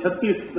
36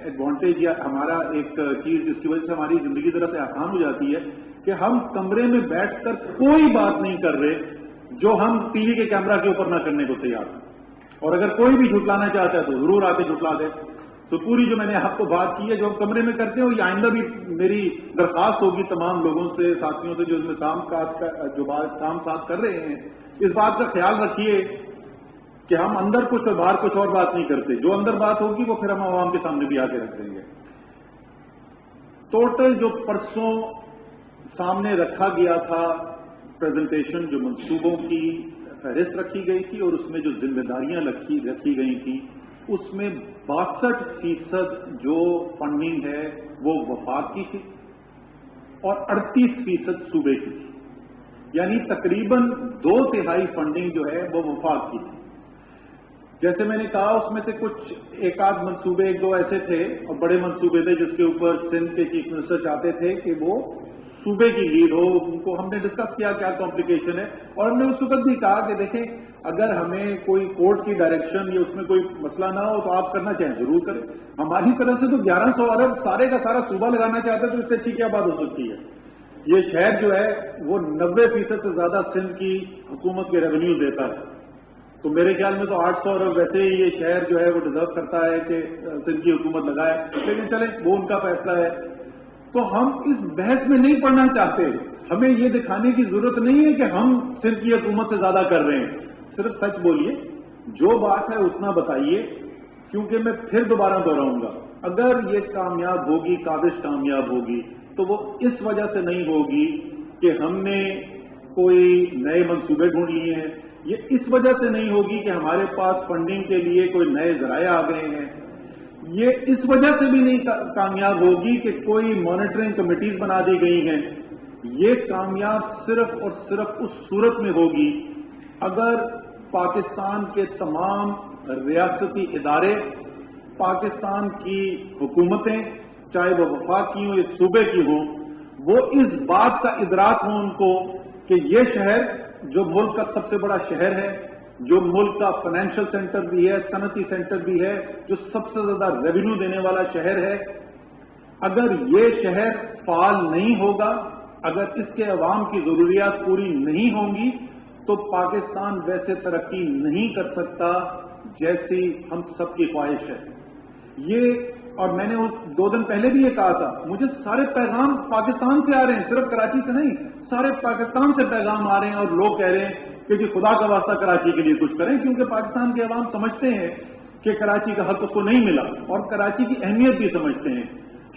advantage یا ہمارا ایک چیز جس کی وجہ سے ہماری زندگی ذرا سے آسان ہو جاتی ہے کہ ہم کمرے میں بیٹھ کر کوئی بات نہیں کر رہے جو ہم ٹی وی کے کیمرہ کے اوپر نہ کرنے کو تیار ہیں. اور اگر کوئی بھی جھٹلانا چاہتا ہے تو ضرور آ کے جھٹلا دے. تو پوری جو میں نے آپ کو بات کی ہے جو ہم کمرے میں کرتے ہیں، یہ آئندہ بھی میری درخواست ہوگی تمام لوگوں سے، ساتھیوں سے جو اس میں کام ساتھ کر رہے ہیں، اس بات کا خیال رکھیے کہ ہم اندر کچھ اور باہر کچھ اور بات نہیں کرتے. جو اندر بات ہوگی وہ پھر ہم عوام کے سامنے بھی آ کے رکھ دیں گے. ٹوٹل جو پرسوں سامنے رکھا گیا تھا پریزنٹیشن، جو منصوبوں کی فہرست رکھی گئی تھی اور اس میں جو ذمہ داریاں رکھی گئی تھیں، اس میں 62% جو فنڈنگ ہے وہ وفاق کی تھی اور 38% صوبے کی تھی. یعنی تقریباً 2/3 فنڈنگ جو ہے وہ وفاق کی تھی. جیسے میں نے کہا اس میں سے کچھ ایک آدھ منصوبے ایک دو ایسے تھے اور بڑے منصوبے تھے جس کے اوپر سندھ کے چیف منسٹر چاہتے تھے کہ وہ صوبے کی لیڈ ہو. ان کو ہم نے ڈسکس کیا کیا کمپلیکیشن ہے اور ہم نے اس وقت بھی کہا کہ دیکھیں اگر ہمیں کوئی کورٹ کی ڈائریکشن یا اس میں کوئی مسئلہ نہ ہو تو آپ کرنا چاہیں ضرور کریں. ہماری طرف سے تو 1100 ارب سارے کا سارا صوبہ لگانا چاہتے تو اس سے اچھی کیا بات ہو سکتی ہے. یہ شہر جو ہے وہ 90% سے زیادہ سندھ کی حکومت کے ریونیو دیتا ہے. تو میرے خیال میں تو 800 ارب ویسے ہی یہ شہر جو ہے وہ ڈیزرو کرتا ہے کہ سندھ کی حکومت لگائے. لیکن چلیں وہ ان کا فیصلہ ہے. تو ہم اس بحث میں نہیں پڑنا چاہتے. ہمیں یہ دکھانے کی ضرورت نہیں ہے کہ ہم سندھ کی حکومت سے زیادہ کر رہے ہیں. صرف سچ بولیے، جو بات ہے اتنا بتائیے، کیونکہ میں پھر دوبارہ دہراؤں گا اگر یہ کامیاب ہوگی، کاوش کامیاب ہوگی تو وہ اس وجہ سے نہیں ہوگی کہ ہم نے کوئی نئے منصوبے ڈھونڈ لیے ہیں. یہ اس وجہ سے نہیں ہوگی کہ ہمارے پاس فنڈنگ کے لیے کوئی نئے ذرائع آ گئے ہیں. یہ اس وجہ سے بھی نہیں کامیاب ہوگی کہ کوئی مانیٹرنگ کمیٹیز بنا دی گئی ہیں. یہ کامیاب صرف اور صرف اس صورت میں ہوگی اگر پاکستان کے تمام ریاستی ادارے، پاکستان کی حکومتیں، چاہے وہ وفاق کی ہوں یا صوبے کی ہوں، وہ اس بات کا ادراک ہو ان کو کہ یہ شہر جو ملک کا سب سے بڑا شہر ہے، جو ملک کا فائنینشل سینٹر بھی ہے، صنعتی سینٹر بھی ہے، جو سب سے زیادہ ریونیو دینے والا شہر ہے، اگر یہ شہر فعال نہیں ہوگا، اگر اس کے عوام کی ضروریات پوری نہیں ہوں گی تو پاکستان ویسے ترقی نہیں کر سکتا جیسی ہم سب کی خواہش ہے. یہ اور میں نے 2 دن پہلے بھی یہ کہا تھا، مجھے سارے پیغام پاکستان سے آ رہے ہیں، صرف کراچی سے نہیں، سارے پاکستان سے پیغام آ رہے ہیں اور لوگ کہہ رہے ہیں کہ جی خدا کا واسطہ کراچی کے لیے کچھ کریں، کیونکہ پاکستان کے عوام سمجھتے ہیں کہ کراچی کا حق اس کو نہیں ملا اور کراچی کی اہمیت بھی سمجھتے ہیں.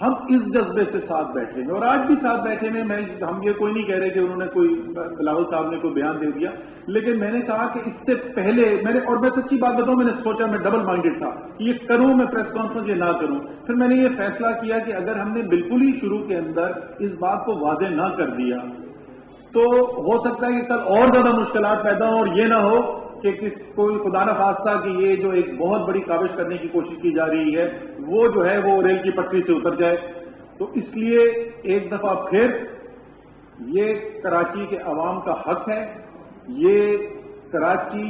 ہم اس جذبے سے ساتھ بیٹھے ہیں اور آج بھی ساتھ بیٹھے ہیں. ہم یہ کوئی نہیں کہہ رہے کہ انہوں نے کوئی بلاول صاحب نے کوئی بیان دے دیا، لیکن میں نے کہا کہ اس سے پہلے میں سچی بات بتاؤں، میں نے سوچا، میں ڈبل مائنڈڈ تھا کہ یہ کروں میں پریس کانفرنس یہ نہ کروں. پھر میں نے یہ فیصلہ کیا کہ اگر ہم نے بالکل ہی شروع کے اندر اس بات کو واضح نہ کر دیا تو ہو سکتا ہے کہ کل اور زیادہ مشکلات پیدا ہوں اور یہ نہ ہو کہ کوئی خدا نہ خواستہ کہ یہ جو ایک بہت بڑی کاوش کرنے کی کوشش کی جا رہی ہے وہ جو ہے وہ ریل کی پٹری سے اتر جائے. تو اس لیے ایک دفعہ پھر یہ کراچی کے عوام کا حق ہے، یہ کراچی،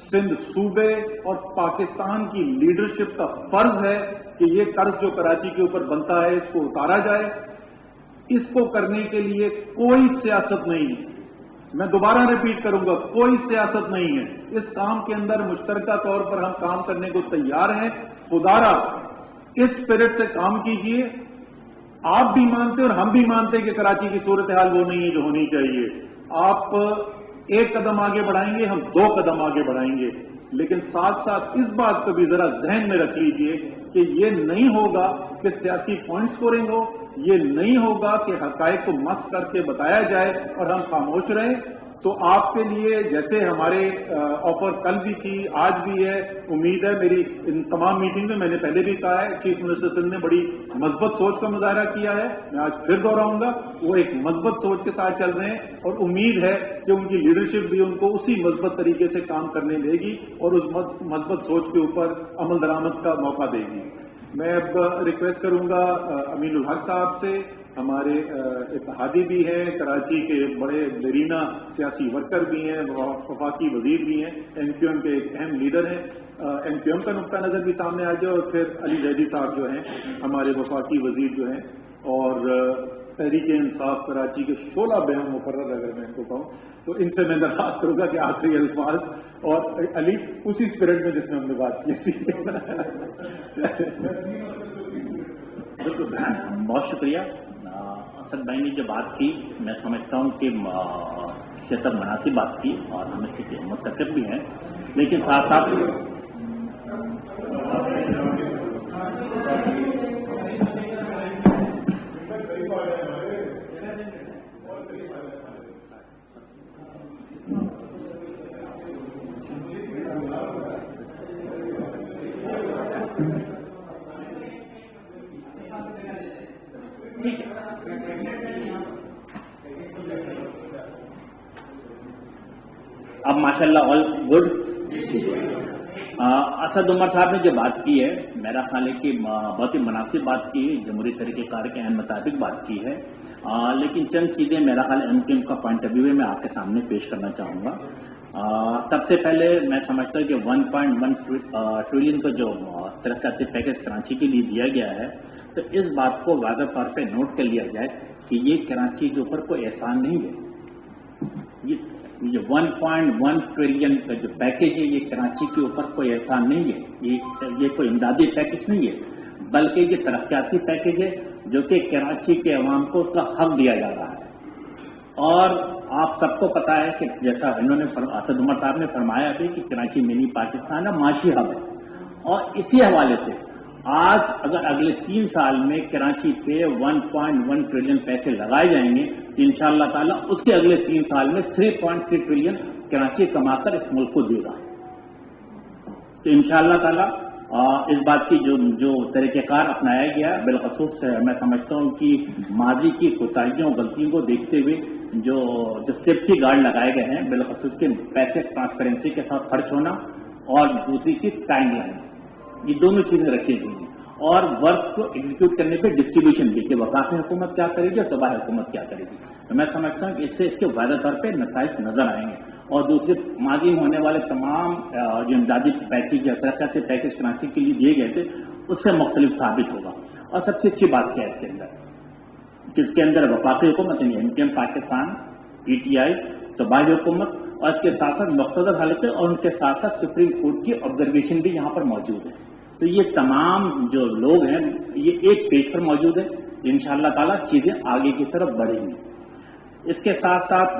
سندھ صوبے اور پاکستان کی لیڈرشپ کا فرض ہے کہ یہ قرض جو کراچی کے اوپر بنتا ہے اس کو اتارا جائے. اس کو کرنے کے لیے کوئی سیاست نہیں ہے. میں دوبارہ ریپیٹ کروں گا، کوئی سیاست نہیں ہے. اس کام کے اندر مشترکہ طور پر ہم کام کرنے کو تیار ہیں. خدارا اس اسپرٹ سے کام کیجئے. آپ بھی مانتے اور ہم بھی مانتے کہ کراچی کی صورتحال وہ نہیں ہے جو ہونی چاہیے. آپ ایک قدم آگے بڑھائیں گے، ہم 2 قدم آگے بڑھائیں گے، لیکن ساتھ ساتھ اس بات کو بھی ذرا ذہن میں رکھ لیجئے کہ یہ نہیں ہوگا کہ سیاسی پوائنٹ اسکورنگ ہو، یہ نہیں ہوگا کہ حقائق کو مس کر کے بتایا جائے اور ہم خاموش رہیں. تو آپ کے لیے جیسے ہمارے آفر کل بھی تھی، آج بھی ہے، امید ہے میری ان تمام میٹنگ میں نے پہلے بھی کہا ہے چیف منسٹر سندھ نے بڑی مثبت سوچ کا مظاہرہ کیا ہے. میں آج پھر دہراؤں گا، وہ ایک مثبت سوچ کے ساتھ چل رہے ہیں اور امید ہے کہ ان کی لیڈرشپ بھی ان کو اسی مثبت طریقے سے کام کرنے دے گی اور اس مثبت سوچ کے اوپر عمل درآمد کا موقع دے گی. میں اب ریکویسٹ کروں گا امین الحق صاحب سے، ہمارے اتحادی بھی ہیں، کراچی کے بڑے دیرینہ سیاسی ورکر بھی ہیں، وفاقی وزیر بھی ہیں، NQM کے ایک اہم لیڈر ہیں. MQM کا نقطہ نظر بھی سامنے آ جائے اور پھر علی زیدی صاحب جو ہیں ہمارے وفاقی وزیر جو ہیں اور تحریک انصاف کراچی کے شعلہ بیان مقرر اگر میں ان کو کہوں تو ان سے میں درخواست کروں گا کہ آخری الفاظ اور علی اسی اسپرٹ میں جس میں ہم نے بات کی تھی. بہت شکریہ. اسد بھائی نے جو بات کی میں سمجھتا ہوں کہ شدت مناسب بات کی اور ہم اس کے متفق بھی ہیں, لیکن ساتھ ساتھ اب ماشاءاللہ آل گڈ. اسد عمر صاحب نے جو بات کی ہے میرا خیال ہے کہ بہت ہی مناسب بات کی ہے, جمہوری طریقہ کار کے عین مطابق بات کی ہے, لیکن چند چیزیں میرا خیال MQM کا پوائنٹ آف ویو میں آپ کے سامنے پیش کرنا چاہوں گا. سب سے پہلے میں سمجھتا ہوں کہ 1.1 ٹریلین کا جو ترقیاتی پیکج کراچی کے لیے دیا گیا ہے تو اس بات کو واضح طور پہ نوٹ کر لیا جائے کہ یہ کراچی کے اوپر کوئی احسان نہیں ہے. یہ 1.1 ٹریلین کا جو پیکج ہے یہ کراچی کے اوپر کوئی احسان نہیں ہے, یہ کوئی امدادی پیکج نہیں ہے, بلکہ یہ ترقیاتی پیکج ہے جو کہ کراچی کے عوام کو اس کا حق دیا جا رہا ہے. اور آپ سب کو پتا ہے کہ جیسا انہوں نے اسد عمر صاحب نے فرمایا بھی کہ کراچی منی پاکستان ہے, معاشی ہب ہے, اور اسی حوالے سے آج اگر اگلے 3 سال میں کراچی پہ 1.1 ٹریلین پیسے لگائے جائیں گے تو انشاءاللہ تعالیٰ اس کے اگلے 3 سال میں 3.3 ٹریلین کراچی کما کر اس ملک کو دے گا. تو انشاءاللہ تعالیٰ اس بات کی جو طریقہ کار اپنایا گیا بالخصوص میں سمجھتا ہوں کہ ماضی کی کوتاہیوں اور غلطیوں کو دیکھتے ہوئے جو سیفٹی گارڈ لگائے گئے ہیں بالخصوص کے پیسے ٹرانسپیرنسی کے ساتھ خرچ ہونا اور دوسری چیز ٹائم لائن, یہ دونوں چیزیں رکھی گئی ہیں, اور ورک کو ایگزیکیوٹ کرنے پہ ڈسٹریبیوشن بھی کہ وفاقی حکومت کیا کرے گی اور صوبائی حکومت کیا کرے گی. تو میں سمجھتا ہوں کہ اس سے اس کے واضح طور پہ نتائج نظر آئیں گے, اور دوسرے ماضی میں ہونے والے تمام جو امدادی پیکج یا ترقیاتی پیکج کراچی کے لیے دیے گئے تھے اس سے مختلف ثابت ہوگا. اور سب سے اچھی بات کیا ہے اس کے اندر کہ اس کے اندر وفاقی حکومت یعنی MQM پاکستان, PTI, صوبائی حکومت اور اس کے ساتھ ساتھ مقتدر حلقے اور ان کے ساتھ ساتھ سپریم کورٹ کی آبزرویشن بھی یہاں پر موجود ہے. تو یہ تمام جو لوگ ہیں یہ ایک پیج پر موجود ہے. انشاءاللہ تعالیٰ چیزیں آگے کی طرف بڑھیں گی. اس کے ساتھ ساتھ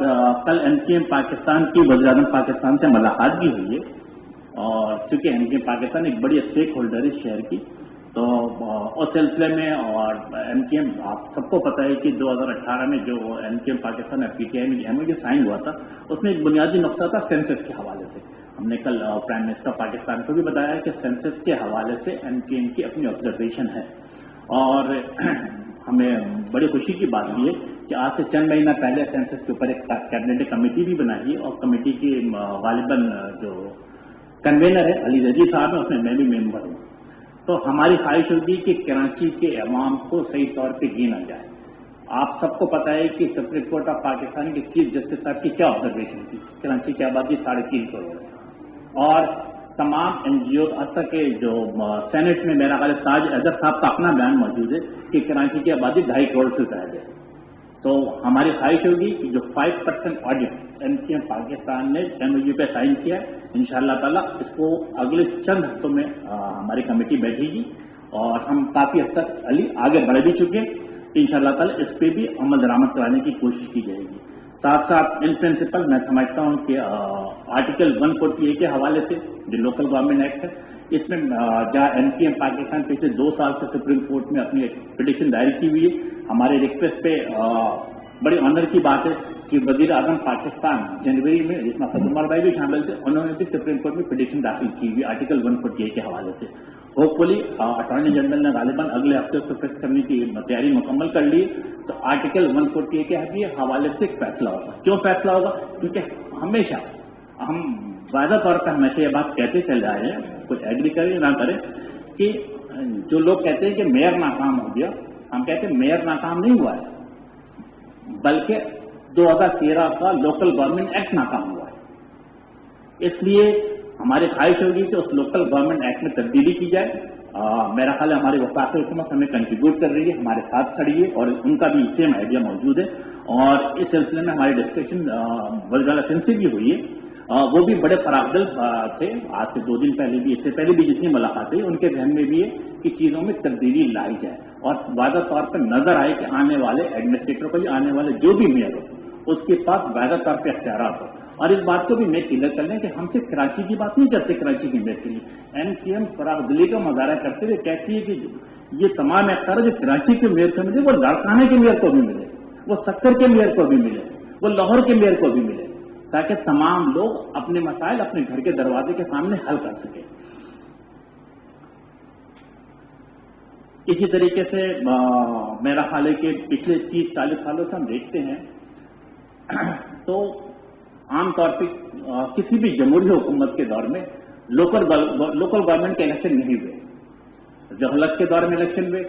کل MQM پاکستان کی وزیر اعظم پاکستان سے ملاقات بھی ہوئی ہے, اور چونکہ MQM پاکستان ایک بڑی اسٹیک ہولڈر ہے شہر کی, تو اس سلسلے میں اور MQM آپ سب کو پتہ ہے کہ 2018 میں جو MQM پاکستان اور PTI میں MOU سائن ہوا تھا اس میں ایک بنیادی نقطہ تھا سینسس کے حوالے سے. ہم نے کل پرائم منسٹر پاکستان کو بھی بتایا کہ سینسس کے حوالے سے MQM کی اپنی آبزرویشن ہے, اور ہمیں بڑی خوشی کی بات یہ ہے کہ آج سے چند مہینہ پہلے سینسس کے اوپر ایک کیبنٹ کمیٹی بھی بنائی ہے, اور کمیٹی کی غالباً جو کنوینر ہے علی زیدی صاحب ہیں, اس میں میں بھی ممبر ہوں. تو ہماری خواہش ہوگی کہ کراچی کے عوام کو صحیح طور پہ گینا جائے. آپ سب کو پتا ہے کہ سپریم کورٹ آف پاکستان کے چیف جسٹس صاحب کی کیا آبزرویشن تھی. کراچی کی آبادی 3.5 کروڑ ہے, اور تمام NGO حتیٰ کہ جو سینٹ میں میرا خیال تاج اظہر صاحب کا اپنا بیان موجود ہے کہ کراچی کی آبادی 2.5 کروڑ سے زیادہ ہے. تو ہماری خواہش ہوگی کہ جو 5% آڈٹ MQM پاکستان نے MOU پہ سائن کیا ہے انشاءاللہ تعالیٰ اس کو اگلے چند ہفتوں میں ہماری کمیٹی بیٹھے گی, اور ہم کافی حد تک آگے بڑھ بھی چکے ہیں. انشاءاللہ تعالیٰ اس پہ بھی عمل درآمد کرانے کی کوشش کی جائے گی. ساتھ ساتھ ان پرنسپل میں سمجھتا ہوں کہ آرٹیکل 148 کے حوالے سے جو لوکل گورنمنٹ ایکٹ ہے اس میں جہاں MQM پاکستان پچھلے 2 سال سے سپریم کورٹ میں اپنی پٹیشن دائر کی ہوئی ہے, ہمارے ریکویسٹ پہ بڑی آنر کی بات ہے کہ وزیر اعظم پاکستان جنوری میں جس میں اسد عمر بھائی بھی شامل تھے انہوں نے بھی سپریم کورٹ میں پٹیشن داخل کی ہوئی آرٹیکل 148 کے حوالے سے. ہوپ فلی اٹارنی جنرل نے غالباً اگلے ہفتے اس کو فکس کرنے کی تیاری مکمل کر لی, تو آرٹیکل 148 کے حوالے سے ایک فیصلہ ہوگا. کیوں فیصلہ ہوگا؟ کیونکہ ہمیشہ ہم واضح طور پر ہمیشہ یہ بات کہتے چلے آئے ہیں, کچھ ایگری کرے نہ کرے, کہ جو لوگ کہتے ہیں کہ میئر ناکام ہو گیا, ہم کہتے ہیں میئر ناکام نہیں ہوا ہے بلکہ 2013 کا لوکل گورنمنٹ ایکٹ ناکام ہوا ہے. اس لیے ہماری خواہش ہوگی کہ اس لوکل گورنمنٹ ایکٹ میں تبدیلی کی جائے. میرا خیال ہے ہماری وفاقی حکومت ہمیں کنٹریبیوٹ کر رہی ہے, ہمارے ساتھ کھڑی ہے, اور ان کا بھی سیم آئیڈیا موجود ہے, اور اس سلسلے میں ہماری ڈسکشن وزیر اعلیٰ سے بھی ہوئی ہے. وہ بھی بڑے فراخ دل تھے. آج سے 2 دن پہلے بھی, اس سے پہلے بھی جتنی ملاقاتیں ان کے ذہن میں بھی ہے کہ چیزوں میں تبدیلی لائی جائے, اور واضح طور پر نظر آئے کہ آنے والے ایڈمنسٹریٹر کو, آنے والے جو بھی میئر ہو اس کے پاس واضح طور پہ اختیارات ہو. اور اس بات کو بھی میں کلیئر کر لیں کہ ہم صرف کراچی کی بات نہیں کرتے. کراچی کی میئر کے لیے NCM فراخ دلی کا مظاہرہ کرتے ہوئے کہتی ہے کہ یہ تمام اختیارات جو کراچی کے میئر کو ملے وہ لاڑکانہ کے میئر کو بھی ملے, وہ سکر کے میئر کو بھی ملے, وہ لاہور کے میئر کو بھی ملے, تاکہ تمام لوگ اپنے مسائل اپنے گھر کے دروازے کے سامنے حل کر سکیں. اسی طریقے سے میرا خیال ہے کہ پچھلے 30-40 سالوں سے ہم دیکھتے ہیں تو عام طور پہ کسی بھی جمہوری حکومت کے دور میں لوکل گورنمنٹ کے الیکشن نہیں ہوئے. جہلت کے دور میں الیکشن ہوئے,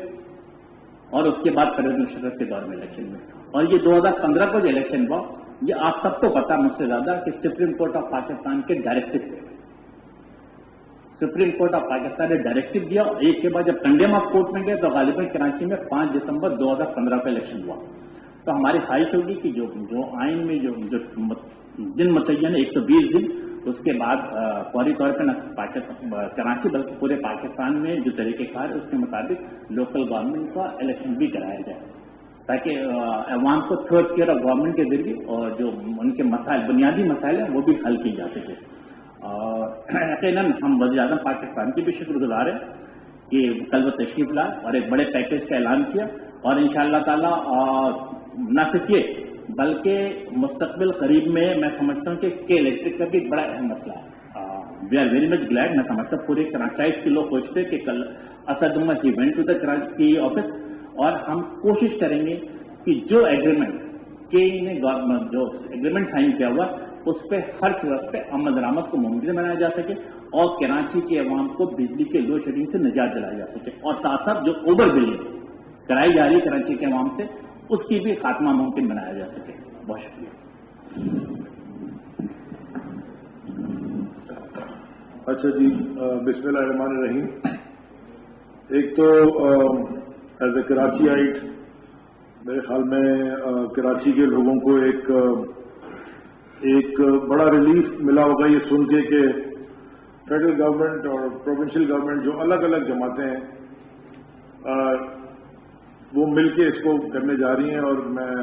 اور اس کے بعد پرویز مشرف کے دور میں الیکشن ہوئے, اور یہ 2015 کو جو الیکشن ہوا یہ آپ سب کو پتا مجھ سے زیادہ کہ سپریم کورٹ آف پاکستان کے ڈائریکٹو تھے. سپریم کورٹ آف پاکستان نے ڈائریکٹو دیا, اور ایک کے بعد جب کنڈیم آف کورٹ میں گئے تو غالباً کراچی میں 5 دسمبر 2015 کو الیکشن ہوا. تو ہماری خواہش ہوگی کہ جو آئین میں جو دن متعین 120 دن, اس کے بعد فوری طور پہ نہ کراچی بلکہ پورے پاکستان میں جو طریقہ کار ہے اس کے مطابق لوکل گورنمنٹ کا الیکشن بھی کرایا جائے, تاکہ عوام کو تھرڈ ٹیئر آف گورنمنٹ کے ذریعے اور جو ان کے مسائل, بنیادی مسائل ہیں, وہ بھی حل کی جا سکے. اور یقیناً ہم وزیر اعظم پاکستان کی بھی شکر گزار ہیں کہ کل وہ تشریف لائے اور ایک بڑے پیکیج کا اعلان کیا, اور انشاءاللہ تعالیٰ نہ صرف یہ بلکہ مستقبل قریب میں سمجھتا ہوں کہ الیکٹرک کا بھی بڑا اہم مسئلہ ہے. We are very much glad. میں سمجھتا ہوں پورے کراچی کے لوگ پوچھتے کہ کل Asad Umar he went to the Karachi office, اور ہم کوشش کریں گے کہ جو ایگریمنٹ کے نے جو ایگریمنٹ سائن کیا ہوا اس پہ ہر صورت پہ عمل درآمد کو ممکن بنایا جا سکے, اور کراچی کے عوام کو بجلی کے لوڈ شیڈنگ سے نجات دلایا جا سکے, اور ساتھ ساتھ جو اوور بلنگ کرائی جا رہی ہے کراچی کے عوام سے اس کی بھی خاتمہ ممکن بنایا جا سکے. بہت شکریہ. اچھا جی, بسم اللہ الرحمن الرحیم. ایک تو ایز اے کراچی آئٹ میرے خیال میں کراچی کے لوگوں کو ایک بڑا ریلیف ملا ہوگا یہ سن کے کہ فیڈرل گورنمنٹ اور پروونشل گورنمنٹ جو الگ الگ جماعتیں ہیں وہ مل کے اس کو کرنے جا رہی ہیں. اور میں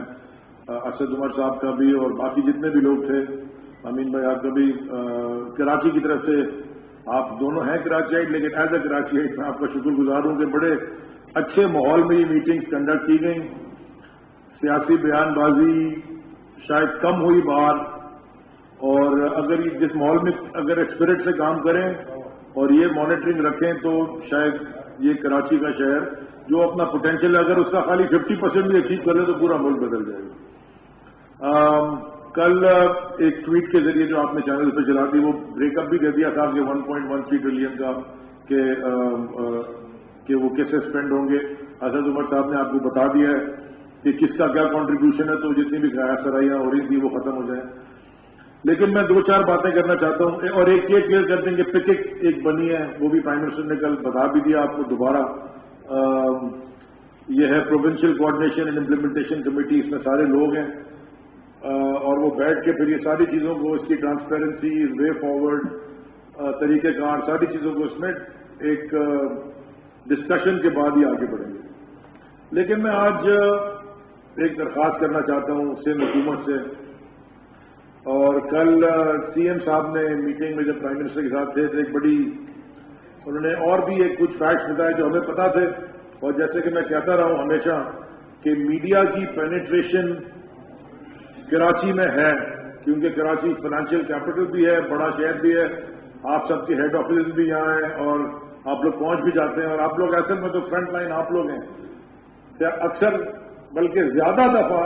اسد عمر صاحب کا بھی اور باقی جتنے بھی لوگ تھے, امین بھائی آپ کا بھی, کراچی کی طرف سے, آپ دونوں ہیں کراچی آئٹ, لیکن ایز اے کراچی آئٹ میں آپ کا شکر گزار ہوں کہ بڑے اچھے ماحول میں یہ میٹنگز کنڈکٹ کی گئیں. سیاسی بیان بازی شاید کم ہوئی باہر, اور اگر جس ماحول میں اگر ایکسپریٹ سے کام کریں اور یہ مانیٹرنگ رکھیں تو شاید یہ کراچی کا شہر جو اپنا پوٹینشیل اگر اس کا خالی 50% بھی اچیو کر لے تو پورا ملک بدل جائے گا. کل ایک ٹویٹ کے ذریعے جو آپ نے چینل پہ چلا دی وہ بریک اپ بھی کر دیا تھا کہ 1.13 ٹریلین کا کہ وہ کیسے اسپینڈ ہوں گے. اسد عمر صاحب نے آپ کو بتا دیا ہے کہ کس کا کیا کنٹریبیوشن ہے, تو جتنی بھی سرائیاں ہو رہی تھی وہ ختم ہو جائیں. لیکن میں 2-4 باتیں کرنا چاہتا ہوں, اور ایک یہ کلیئر کر دیں کہ پکک ایک بنی ہے, وہ بھی پرائم منسٹر نے کل بتا بھی دیا آپ کو دوبارہ. یہ ہے provincial coordination and implementation committee, اس میں سارے لوگ ہیں, اور وہ بیٹھ کے پھر یہ ساری چیزوں کو, اس کی ٹرانسپیرنسی, وے فارورڈ, طریقہ کار, ساری چیزوں کو اس میں ایک ڈسکشن کے بعد ہی آگے بڑھیں گے. لیکن میں آج ایک درخواست کرنا چاہتا ہوں سندھ حکومت سے, اور کل CM صاحب نے میٹنگ میں جب پرائم منسٹر کے ساتھ تھے تو ایک بڑی انہوں نے اور بھی ایک کچھ فیکٹس بتائے جو ہمیں پتا تھے, اور جیسے کہ میں کہتا رہا ہوں ہمیشہ کہ میڈیا کی پینیٹریشن کراچی میں ہے, کیونکہ کراچی فائنینشیل کیپٹل بھی ہے, بڑا شہر بھی ہے, آپ سب کے ہیڈ آفیس بھی یہاں ہیں, اور آپ لوگ پہنچ بھی جاتے ہیں, اور آپ لوگ اصل میں تو فرنٹ لائن آپ لوگ ہیں. اکثر بلکہ زیادہ دفعہ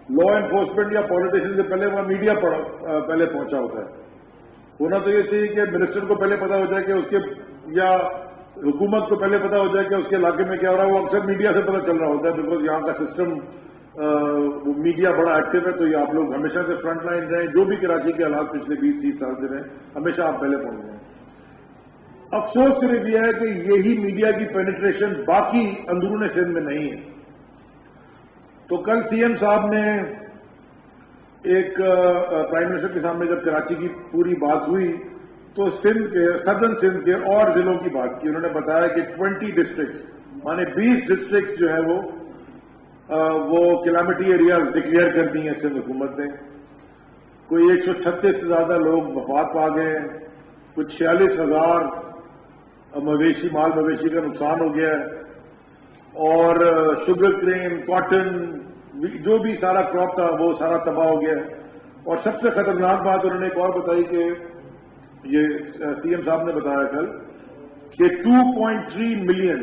لا انفورسمنٹ یا پالیٹیشین سے پہلے وہاں میڈیا پہلے پہنچا ہوتا ہے. ہونا تو یہ چاہیے کہ منسٹر کو پہلے پتا ہو جائے کہ اس کے, یا حکومت کو پہلے پتا ہو جائے کہ اس کے علاقے میں کیا ہو رہا ہے. وہ اکثر میڈیا سے پتا چل رہا ہوتا ہے, بیکاز یہاں کا سسٹم میڈیا بڑا ایکٹیو ہے. تو یہ آپ لوگ ہمیشہ سے فرنٹ لائن رہیں, جو بھی کراچی کے حالات پچھلے 20-30 سال سے رہیں, ہمیشہ آپ پہلے پہنچ جائیں. افسوس صرف یہ ہے کہ یہی میڈیا کی پینیٹریشن باقی اندرون سندھ میں نہیں ہے. تو کل سی ایم صاحب نے ایک پرائم منسٹر کے سامنے جب کراچی کی پوری بات ہوئی تو سندھ کے سدرن سندھ کے اور ضلعوں کی بات کی. انہوں نے بتایا کہ 20 ڈسٹرکٹ مانے 20 ڈسٹرکٹ جو ہے وہ کیلامٹی ایریاز ڈکلیئر کر دی ہیں سندھ حکومت نے. کوئی 136 سے زیادہ لوگ وفات پا گئے ہیں, کچھ 46,000 مال مویشی کا نقصان ہو گیا ہے, اور شوگر کین, کاٹن, جو بھی سارا کراپ تھا وہ سارا تباہ ہو گیا ہے. اور سب سے خطرناک بات انہوں نے ایک اور بتائی کہ یہ سی ایم صاحب نے بتایا کل کہ 2.3 ملین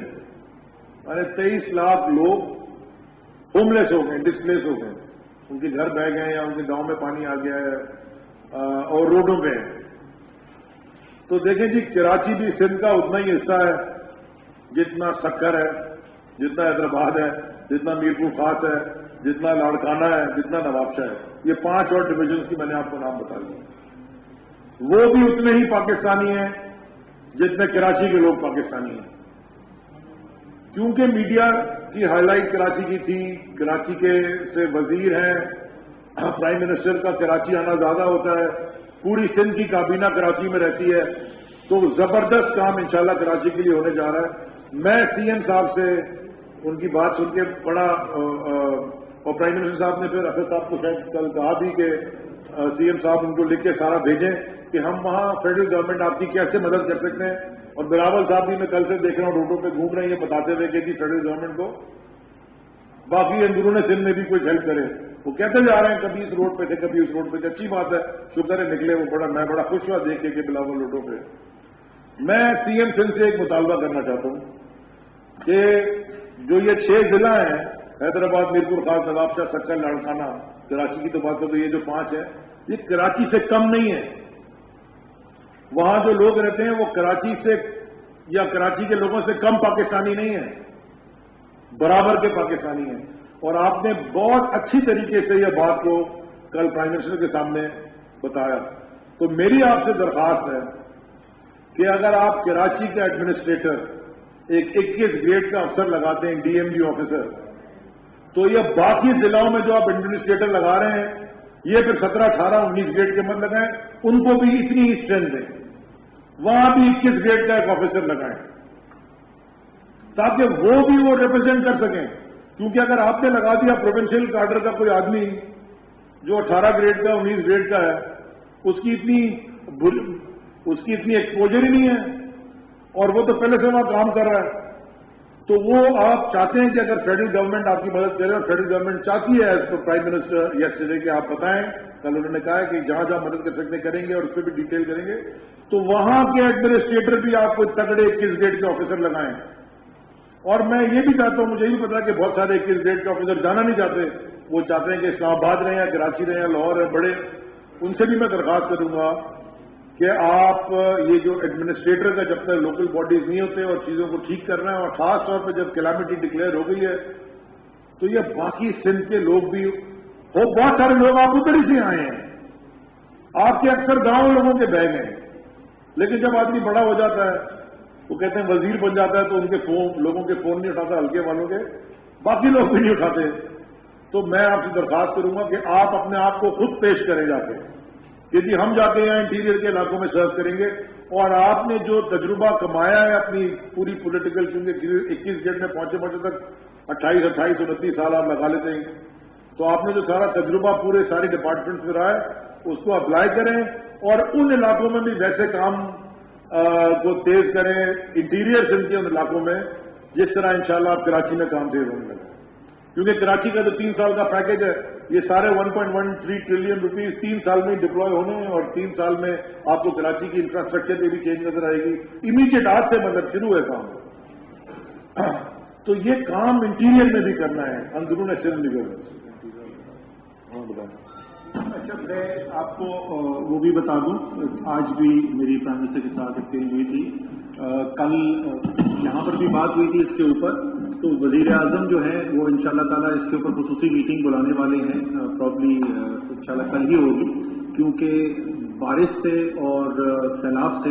یعنی 23 لاکھ لوگ ہوم لیس ہو گئے, ڈسپلیس ہو گئے, ان کے گھر بہ گئے یا ان کے گاؤں میں پانی آ گیا ہے اور روڈوں پہ ہیں. تو دیکھیں جی, کراچی بھی سندھ کا اتنا ہی حصہ ہے جتنا سکر ہے, جتنا حیدرآباد ہے, جتنا میرپور خاص ہے, جتنا لاڑکانہ ہے, جتنا نوابشاہ ہے. یہ 5 اور ڈویژنز کی میں نے آپ کو نام بتا دیا. وہ بھی اتنے ہی پاکستانی ہیں جتنے کراچی کے لوگ پاکستانی ہیں. کیونکہ میڈیا کی ہائی لائٹ کراچی کی تھی, کراچی کے سے وزیر ہیں, پرائم منسٹر کا کراچی آنا زیادہ ہوتا ہے, پوری سندھ کی کابینہ کراچی میں رہتی ہے, تو زبردست کام انشاءاللہ کراچی کے لیے ہونے جا رہا ہے. میں سی ایم صاحب سے ان کی بات سن کے بڑا, اور پرائم منسٹر صاحب نے پھر افضل صاحب کو شاید کل کہا بھی کہ سی ایم صاحب ان کو لکھ کے سارا بھیجیں کہ ہم وہاں فیڈرل گورنمنٹ آپ کی کیسے مدد کر سکتے ہیں. اور بلاول صاحب بھی میں کل سے دیکھ رہا ہوں روڈوں پہ گھوم رہے ہیں بتاتے ہوئے کہ فیڈرل گورنمنٹ کو باقی اندرون سندھ میں بھی کوئی ہیلپ کرے. وہ کہتے جا رہے ہیں کبھی اس روڈ پہ تھے کبھی اس روڈ پہ تھے. اچھی بات ہے, شکر ہے نکلے وہ. میں بڑا خوش ہوا دیکھ کے کہ بلاول روڈوں پہ. میں سی ایم سندھ سے ایک مطالبہ کرنا چاہتا ہوں کہ جو یہ 6 ضلع ہیں, حیدرآباد, میرپور خاص, نوابشاہ, سکر, لاڑکانہ, کراچی کی تو بات کرو, یہ جو 5 ہیں یہ کراچی سے کم نہیں ہے. وہاں جو لوگ رہتے ہیں وہ کراچی سے یا کراچی کے لوگوں سے کم پاکستانی نہیں ہیں, برابر کے پاکستانی ہیں. اور آپ نے بہت اچھی طریقے سے یہ بات کو کل پرائم منسٹر کے سامنے بتایا. تو میری آپ سے درخواست ہے کہ اگر آپ کراچی کا ایڈمنسٹریٹر ایک 21 گریڈ کا افسر لگاتے ہیں, ڈی ایم جی آفیسر, تو یہ باقی ضلعوں میں جو آپ ایڈمنسٹریٹر لگا رہے ہیں یہ پھر 17, 18, 19 گریڈ کے مت لگائیں, ان کو بھی اتنی ہی اسٹرینتھ دیں. وہاں بھی 21 گریڈ کا ایک آفیسر لگائیں تاکہ وہ بھی وہ ریپرزینٹ کر سکیں. کیونکہ اگر آپ نے لگا دیا پروونشل کارڈر کا کوئی آدمی جو 18 گریڈ کا, 19 گریڈ کا ہے, اس کی اتنی ایکسپوجر ہی نہیں ہے اور وہ تو پہلے سے وہاں کام کر رہا ہے. تو وہ آپ چاہتے ہیں کہ اگر فیڈرل گورنمنٹ آپ کی مدد کرے, اور فیڈرل گورنمنٹ چاہتی ہے as per prime minister yesterday کہ آپ بتائیں, کل انہوں نے کہا ہے کہ جہاں جہاں مدد کر سکتے کریں گے اور اس پہ بھی ڈیٹیل کریں گے, تو وہاں کے ایڈمنسٹریٹر بھی آپ کو تگڑے 21 گریڈ کے آفیسر لگائیں. اور میں یہ بھی چاہتا ہوں, مجھے یہ پتا کہ بہت سارے 21 گریڈ کے آفیسر جانا نہیں چاہتے, وہ چاہتے ہیں کہ اسلام آباد رہے ہیں, کراچی رہے ہیں, لاہور ہے, بڑے. ان سے بھی میں درخواست کروں گا کہ آپ یہ جو ایڈمنسٹریٹر کا جب تک لوکل باڈیز نہیں ہوتے اور چیزوں کو ٹھیک کرنا ہے, اور خاص طور پہ جب کیلامٹی ڈکلیئر ہو گئی ہے تو یہ باقی سندھ کے لوگ بھی ہو, بہت سارے لوگ آپ ادھر ہی سے آئے ہیں, آپ کے اکثر گاؤں لوگوں کے بہ گئے. لیکن جب آدمی بڑا ہو جاتا ہے, وہ کہتے ہیں وزیر بن جاتا ہے, تو ان کے فون, لوگوں کے فون نہیں اٹھاتا, ہلکے والوں کے, باقی لوگ بھی نہیں اٹھاتے. تو میں آپ سے درخواست کروں گا کہ آپ اپنے آپ کو خود پیش کریں جا کے کہ جی ہم جاتے ہیں انٹیریئر کے علاقوں میں سرو کریں گے. اور آپ نے جو تجربہ کمایا ہے اپنی پوری پولیٹیکل, کیونکہ 21 گریڈ میں پہنچے تک 28, 28, 29 سال آپ لگا لیتے ہیں, تو آپ نے جو سارا تجربہ پورے سارے ڈپارٹمنٹ میں رہا ہے اس کو اپلائی کریں, اور ان علاقوں میں بھی ویسے کام کو تیز کریں, انٹیریئر سندھ کے ان علاقوں میں, جس طرح انشاءاللہ آپ کراچی میں کام تیز ہونے لگے. کیونکہ کراچی کا جو 3 سال کا پیکج ہے, یہ سارے 1.13 ٹریلین روپیز 3 سال میں ڈپلوائے ہونے ہیں, اور 3 سال میں آپ کو کراچی کی انفراسٹرکچر پہ بھی چینج نظر آئے گی. امیڈیٹ آج سے مطلب شروع ہے کام. تو یہ کام انٹیریئر میں بھی کرنا ہے, اندرون سندھ بھی کرنا ہے. اچھا, میں آپ کو وہ بھی بتا دوں, آج بھی میری پرائم منسٹر کے ساتھ ایکسچینج ہوئی تھی, کل یہاں پر بھی بات ہوئی تھی اس کے اوپر. تو وزیر اعظم جو ہے وہ انشاءاللہ تعالیٰ اس کے اوپر خصوصی میٹنگ بلانے والے ہیں, پرابلی انشاءاللہ کل ہی ہوگی, کیونکہ بارش سے اور سیلاب سے